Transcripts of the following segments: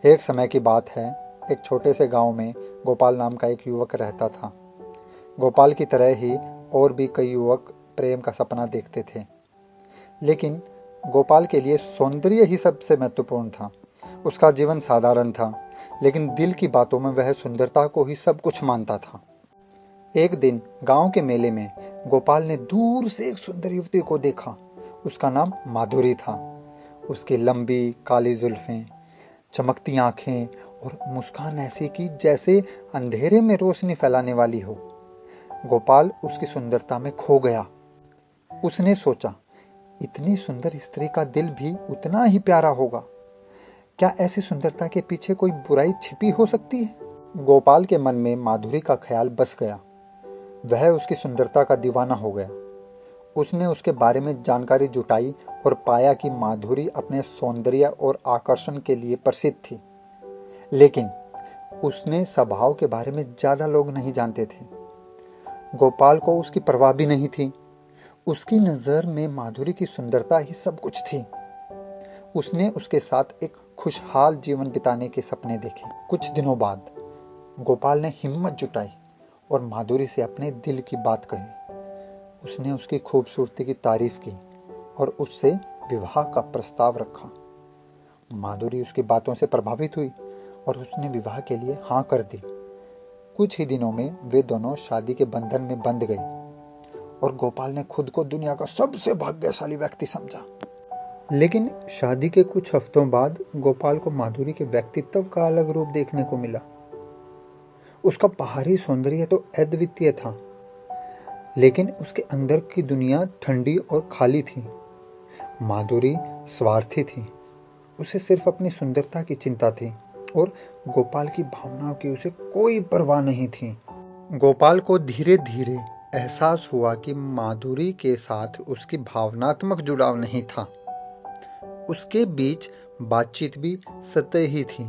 एक समय की बात है। एक छोटे से गांव में गोपाल नाम का एक युवक रहता था। गोपाल की तरह ही और भी कई युवक प्रेम का सपना देखते थे, लेकिन गोपाल के लिए सौंदर्य ही सबसे महत्वपूर्ण था। उसका जीवन साधारण था, लेकिन दिल की बातों में वह सुंदरता को ही सब कुछ मानता था। एक दिन गांव के मेले में गोपाल ने दूर से एक सुंदर युवती को देखा। उसका नाम माधुरी था। उसकी लंबी काली जुल्फें, चमकती आंखें और मुस्कान ऐसी की जैसे अंधेरे में रोशनी फैलाने वाली हो। गोपाल उसकी सुंदरता में खो गया। उसने सोचा, इतनी सुंदर स्त्री का दिल भी उतना ही प्यारा होगा। क्या ऐसी सुंदरता के पीछे कोई बुराई छिपी हो सकती है? गोपाल के मन में माधुरी का ख्याल बस गया। वह उसकी सुंदरता का दीवाना हो गया। उसने उसके बारे में जानकारी जुटाई और पाया कि माधुरी अपने सौंदर्य और आकर्षण के लिए प्रसिद्ध थी, लेकिन उसने स्वभाव के बारे में ज्यादा लोग नहीं जानते थे। गोपाल को उसकी परवाह भी नहीं थी। उसकी नजर में माधुरी की सुंदरता ही सब कुछ थी। उसने उसके साथ एक खुशहाल जीवन बिताने के सपने देखे। कुछ दिनों बाद गोपाल ने हिम्मत जुटाई और माधुरी से अपने दिल की बात कही। उसने उसकी खूबसूरती की तारीफ की और उससे विवाह का प्रस्ताव रखा। माधुरी उसकी बातों से प्रभावित हुई और उसने विवाह के लिए हाँ कर दी। कुछ ही दिनों में वे दोनों शादी के बंधन में बंध गए और गोपाल ने खुद को दुनिया का सबसे भाग्यशाली व्यक्ति समझा। लेकिन शादी के कुछ हफ्तों बाद गोपाल को माधुरी के व्यक्तित्व का अलग रूप देखने को मिला। उसका बाहरी सौंदर्य तो अद्वितीय था, लेकिन उसके अंदर की दुनिया ठंडी और खाली थी। माधुरी स्वार्थी थी। उसे सिर्फ अपनी सुंदरता की चिंता थी और गोपाल की भावनाओं की उसे कोई परवाह नहीं थी। गोपाल को धीरे धीरे एहसास हुआ कि माधुरी के साथ उसकी भावनात्मक जुड़ाव नहीं था। उसके बीच बातचीत भी सतही थी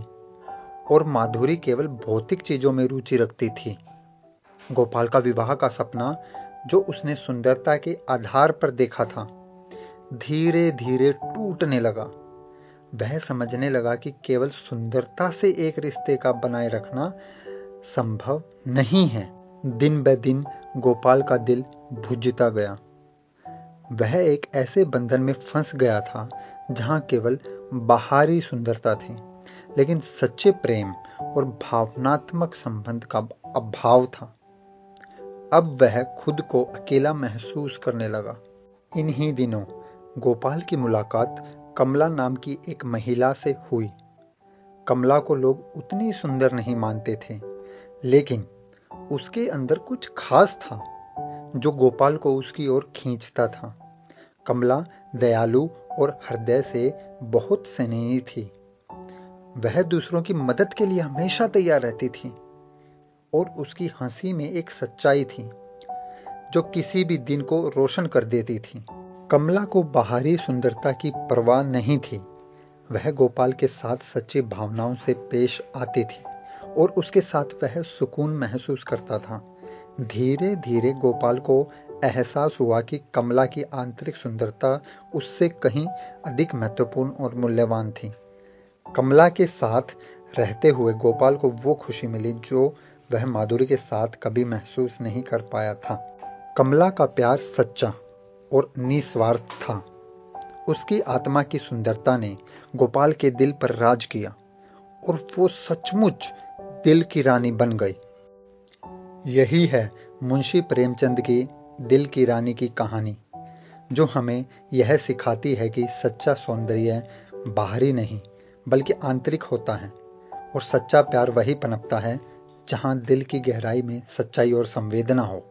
और माधुरी केवल भौतिक चीजों में रुचि रखती थी। गोपाल का विवाह का सपना, जो उसने सुंदरता के आधार पर देखा था, धीरे धीरे टूटने लगा। वह समझने लगा कि केवल सुंदरता से एक रिश्ते का बनाए रखना संभव नहीं है। दिन ब दिन गोपाल का दिल बुझता गया। वह एक ऐसे बंधन में फंस गया था जहां केवल बाहरी सुंदरता थी, लेकिन सच्चे प्रेम और भावनात्मक संबंध का अभाव था। अब वह खुद को अकेला महसूस करने लगा। इन्हीं दिनों गोपाल की मुलाकात कमला नाम की एक महिला से हुई। कमला को लोग उतनी सुंदर नहीं मानते थे, लेकिन उसके अंदर कुछ खास था जो गोपाल को उसकी ओर खींचता था। कमला दयालु और हृदय से बहुत स्नेही थी। वह दूसरों की मदद के लिए हमेशा तैयार रहती थी और उसकी हंसी में एक सच्चाई थी जो किसी भी दिन को रोशन कर देती थी। कमला को बाहरी सुंदरता की परवाह नहीं थी। वह गोपाल के साथ सच्ची भावनाओं से पेश आती थी और उसके साथ वह सुकून महसूस करता था। धीरे धीरे गोपाल को एहसास हुआ कि कमला की आंतरिक सुंदरता उससे कहीं अधिक महत्वपूर्ण और मूल्यवान थी। कमला के साथ रहते हुए गोपाल को वो खुशी मिली जो वह माधुरी के साथ कभी महसूस नहीं कर पाया था। कमला का प्यार सच्चा और निस्वार्थ था। उसकी आत्मा की सुंदरता ने गोपाल के दिल पर राज किया और वो सचमुच दिल की रानी बन गई। यही है मुंशी प्रेमचंद की दिल की रानी की कहानी, जो हमें यह सिखाती है कि सच्चा सौंदर्य बाहरी नहीं बल्कि आंतरिक होता है और सच्चा प्यार वही पनपता है जहां दिल की गहराई में सच्चाई और संवेदना हो।